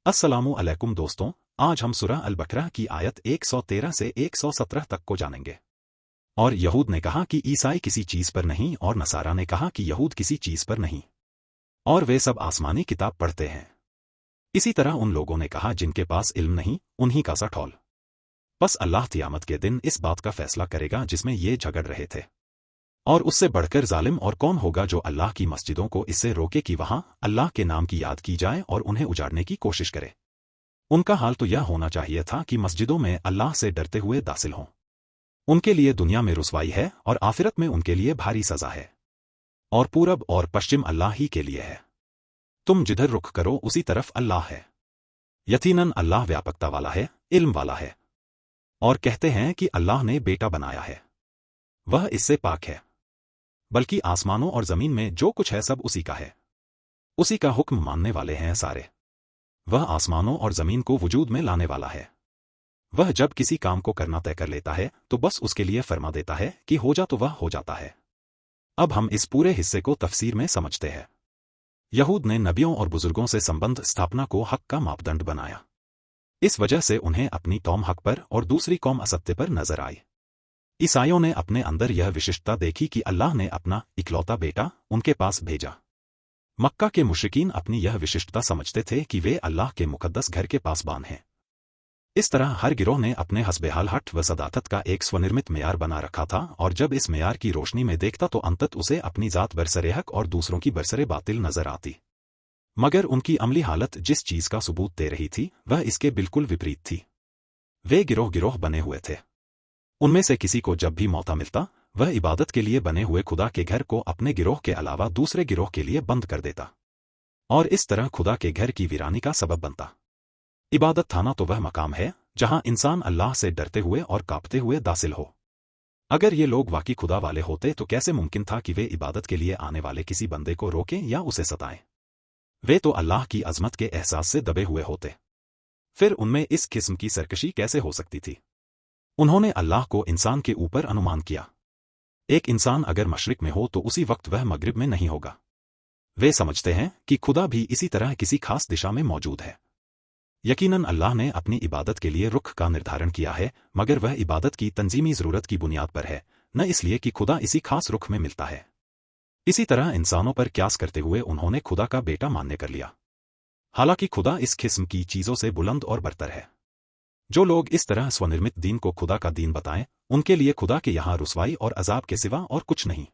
अस्सलामु अलैकुम दोस्तों, आज हम सूरह अल-बकरा की आयत 113 से 117 तक को जानेंगे। और यहूद ने कहा कि ईसाई किसी चीज पर नहीं और नसारा ने कहा कि यहूद किसी चीज पर नहीं, और वे सब आसमानी किताब पढ़ते हैं। इसी तरह उन लोगों ने कहा जिनके पास इल्म नहीं, उन्हीं का सा ठौल। बस अल्लाह क़यामत के दिन इस बात का फैसला करेगा जिसमें ये झगड़ रहे थे। और उससे बढ़कर जालिम और कौन होगा जो अल्लाह की मस्जिदों को इससे रोके कि वहां अल्लाह के नाम की याद की जाए और उन्हें उजाड़ने की कोशिश करे। उनका हाल तो यह होना चाहिए था कि मस्जिदों में अल्लाह से डरते हुए दाखिल हों। उनके लिए दुनिया में रुसवाई है और आखिरत में उनके लिए भारी सजा है। और पूरब और पश्चिम अल्लाह ही के लिए है। तुम जिधर रुख करो उसी तरफ अल्लाह है। यकीनन अल्लाह व्यापकता वाला है, इल्म वाला है। और कहते हैं कि अल्लाह ने बेटा बनाया है। वह इससे पाक है। बल्कि आसमानों और जमीन में जो कुछ है सब उसी का है। उसी का हुक्म मानने वाले हैं सारे। वह आसमानों और जमीन को वजूद में लाने वाला है। वह जब किसी काम को करना तय कर लेता है तो बस उसके लिए फरमा देता है कि हो जा तो वह हो जाता है। अब हम इस पूरे हिस्से को तफसीर में समझते हैं। यहूद ने नबियों और बुजुर्गों से संबंध स्थापना को हक का मापदंड बनाया। इस वजह से उन्हें अपनी कौम हक पर और दूसरी कौम असत्य पर नजर आई। ईसाइयों ने अपने अंदर यह विशिष्टता देखी कि अल्लाह ने अपना इकलौता बेटा उनके पास भेजा। मक्का के मुशरिकीन अपनी यह विशिष्टता समझते थे कि वे अल्लाह के मुकद्दस घर के पासबान हैं। इस तरह हर गिरोह ने अपने हस्बे-हाल हट व सदाकत का एक स्वनिर्मित मेयार बना रखा था, और जब इस मेयार की रोशनी में देखता तो अंतत उसे अपनी जात बरसरे हक और दूसरों की बरसरे बातिल नजर आती। मगर उनकी अमली हालत जिस चीज का सबूत दे रही थी वह इसके बिल्कुल विपरीत थी। वे गिरोह गिरोह बने हुए थे। उनमें से किसी को जब भी मौका मिलता वह इबादत के लिए बने हुए खुदा के घर को अपने गिरोह के अलावा दूसरे गिरोह के लिए बंद कर देता, और इस तरह खुदा के घर की वीरानी का सबब बनता। इबादत थाना तो वह मकाम है जहां इंसान अल्लाह से डरते हुए और कांपते हुए दाखिल हो। अगर ये लोग वाकई खुदा वाले होते तो कैसे मुमकिन था कि वे इबादत के लिए आने वाले किसी बंदे को रोकें या उसे सताएं। वे तो अल्लाह की अजमत के एहसास से दबे हुए होते। फिर उनमें इस किस्म की सरकशी कैसे हो सकती थी। उन्होंने अल्लाह को इंसान के ऊपर अनुमान किया। एक इंसान अगर मशरिक में हो तो उसी वक्त वह मगरिब में नहीं होगा। वे समझते हैं कि खुदा भी इसी तरह किसी खास दिशा में मौजूद है। यकीनन अल्लाह ने अपनी इबादत के लिए रुख का निर्धारण किया है, मगर वह इबादत की तंजीमी जरूरत की बुनियाद पर है, न इसलिए कि खुदा इसी खास रुख में मिलता है। इसी तरह इंसानों पर क्यास करते हुए उन्होंने खुदा का बेटा मान्य कर लिया, हालांकि खुदा इस किस्म की चीजों से बुलंद और बरतर है। जो लोग इस तरह स्वनिर्मित दीन को खुदा का दीन बताएं, उनके लिए खुदा के यहाँ रुसवाई और अजाब के सिवा और कुछ नहीं।